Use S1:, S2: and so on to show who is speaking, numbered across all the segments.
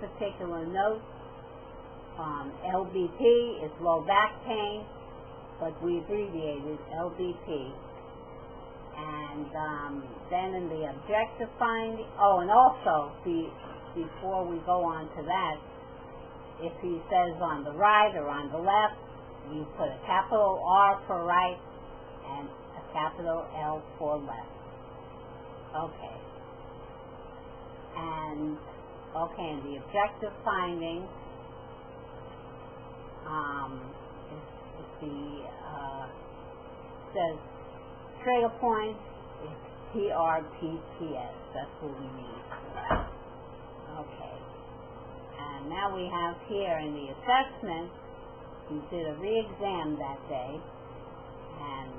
S1: particular note, LBP is low back pain, but we abbreviated LBP. And then in the objective finding, and also before we go on to that, if he says on the right or on the left, you put a capital R for right and a capital L for left. Okay. And the objective finding, says trigger point is TRPTS. That's what we need. Okay. And now we have here in the assessment, he did a re-exam that day, and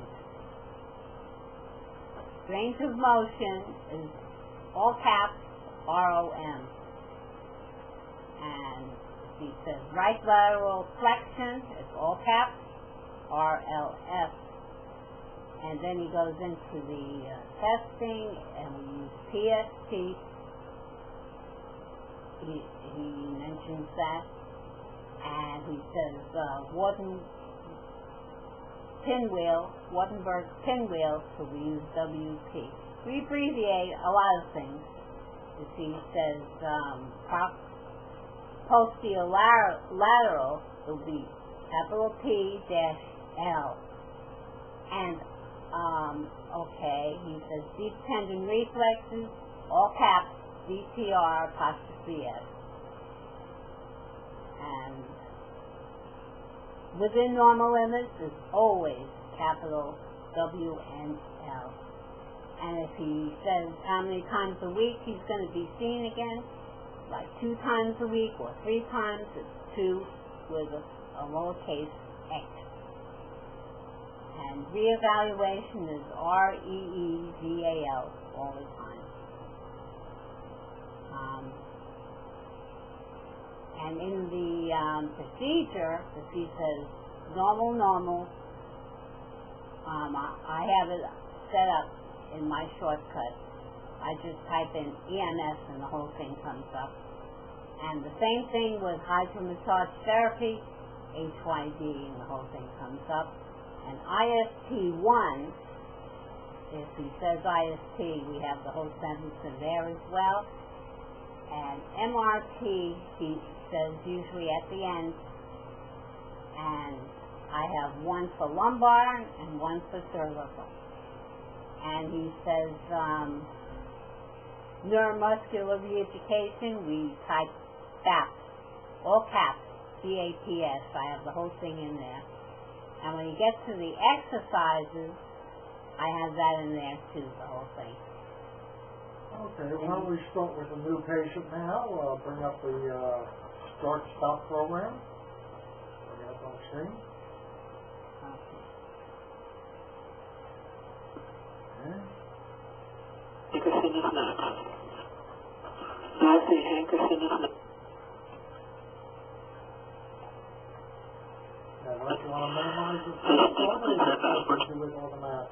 S1: range of motion is all caps ROM. And he says right lateral flexion is all caps RLF. And then he goes into the testing, and we use PST. He mentions that. And he says Wartenberg pinwheel, so we use WP. We abbreviate a lot of things. As he says posterior lateral will be capital P-L. And he says deep tendon reflexes, all caps, DTR''S. And within normal limits is always capital WNL. And if he says how many times a week he's going to be seen again, like 2 times a week or 3 times, it's 2 with a lowercase x. And reevaluation is REEVAL all the time. And in the procedure, if he says normal, I have it set up in my shortcut. I just type in EMS and the whole thing comes up. And the same thing with hydromassage therapy, HYD, and the whole thing comes up. And IST1, if he says IST, we have the whole sentence in there as well. And MRT, he says usually at the end. And I have 1 for lumbar and 1 for cervical. And he says neuromuscular re-education, we type BAPS, all caps, BAPS. I have the whole thing in there. And when you get to the exercises, I have that in there too, the whole thing.
S2: Okay, why don't we start with a new patient now? Bring up the start-stop program. Bring it up on screen.
S3: Hankerson is next. Nancy Hankerson is next.
S2: Now, if you want to minimize the passport, do it automatic.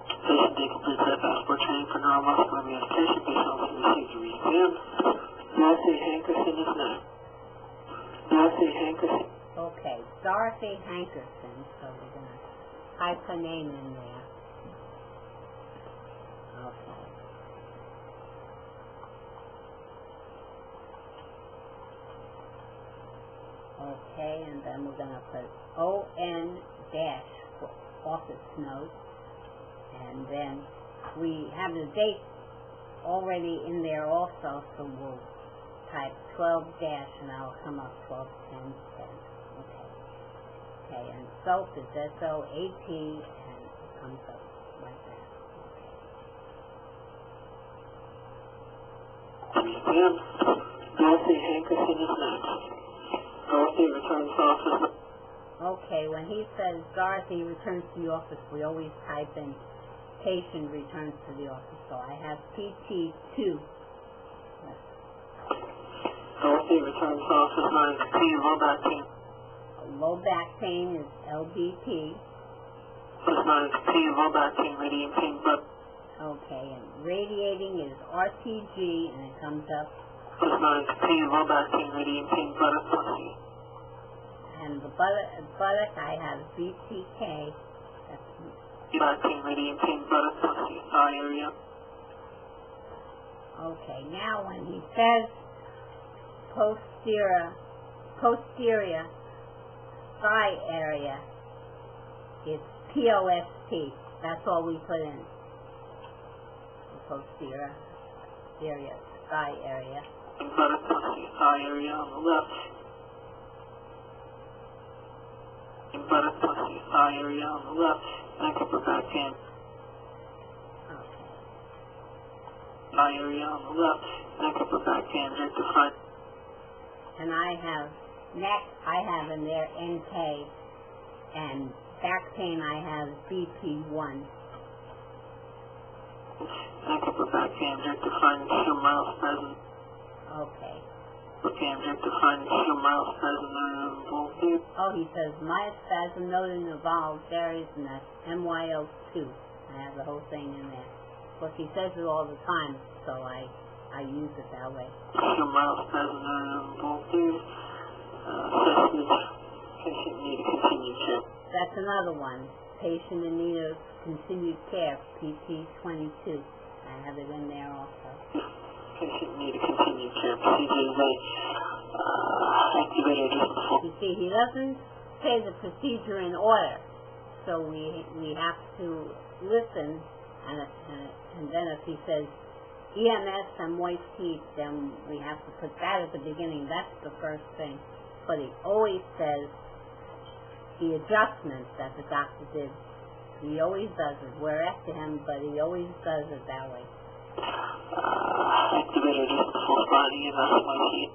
S3: Patient did complete their passport training for neuromuscular re-education. Patient also received a re-exam. Nancy Hankerson is next. Nancy Hankerson.
S1: Okay, Dorothy Hankerson, so we're going to type her name in there. Okay, and then we're going to put ON- for office note, and then we have the date already in there also, so we'll type 12- and that'll come up 12-10-10. Okay, and SOAP is SOAP, and it comes up like that.
S3: Exam. Nancy Hankerson is next. Dorothy returns to office.
S1: Okay, when he says Dorothy returns to the office, we always type in patient returns to the office. So I have PT2.
S3: Dorothy returns to office. Minus P, low back pain.
S1: Low back pain is LBP.
S3: Minus P, low back pain, radiating pain, but.
S1: Okay, and radiating is RTG, and it comes up
S3: Just notice pain, low back pain, radiant pain, buttock, pussy.
S1: And the buttock, I have BTK. That's
S3: Back pain, radiant pain, buttock, pussy, thigh area.
S1: okay. Now when he says posterior thigh area, it's POST. That's all we put in. The posterior thigh area.
S3: Buttock, pussy, thigh area on the left. Buttock, pussy, thigh area on the left. Neck, upper back, hand.
S1: Okay.
S3: Thigh area on the left. Neck, upper back, hand, neck to front.
S1: And I have neck, I have in there NK, and back pain I have BP1.
S3: Neck, upper back, hand, neck to front, show mild spasm.
S1: Okay.
S3: Okay, neck to front, show mild spasm, involved.
S1: Oh, he says myospasm noted in the valve varies, and that's MYO2. I have the whole thing in there. Of course, he says it all the time, so I use it that way.
S3: Show mild spasm, involved. Assessment. Patient need to continue care.
S1: That's another one. Patient in need of continued care, PT22. I have it in there also.
S3: Patient need to continue care. Procedure is activated just before.
S1: You see, he doesn't say the procedure in order, so we have to listen, and then if he says EMS and moist heat, then we have to put that at the beginning. That's the first thing. But he always says the adjustments that the doctor did. He always does it. We're after him, but he always does it that way.
S3: Activated just before body EMS moist heat.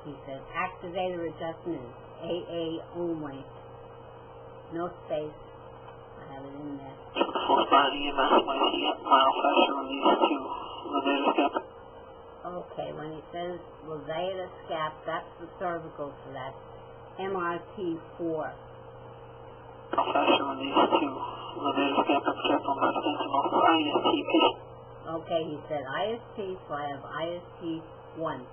S1: He says activator adjustment is AA only. No space. I have it in there.
S3: Before body EMS moist heat. Mild pressure release to levator scap.
S1: Okay, when he says levator scap, that's the cervical for that. MRT4.
S3: Mild pressure release to levator scap abstract by extension of IST patient.
S1: Okay, he said IST, so I have IST1.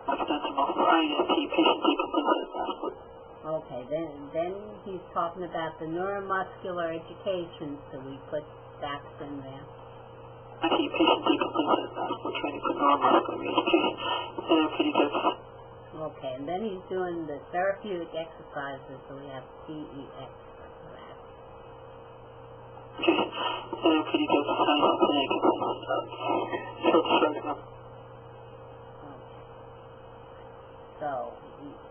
S3: Extension of IST patient decompensated passport.
S1: Okay, then he's talking about the neuromuscular education, so we put that in there.
S3: IT patient decompensated passport training for neuromuscular education. Therapeutic exercise.
S1: Okay, and then he's doing the therapeutic exercises, so we have TEX for that.
S3: Okay, therapeutic exercises today. Short shrug up.
S1: So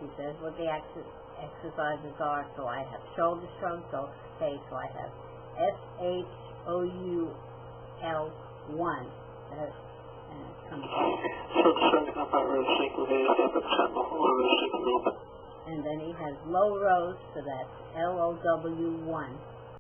S1: he says what the exercises are. So I have shoulder shrugs. Okay, so I have SHOUL1. And it comes
S3: Short shrug up. I really shake levator scap abstract before really shake the little bit.
S1: and then he has low rows, so that's LOW1.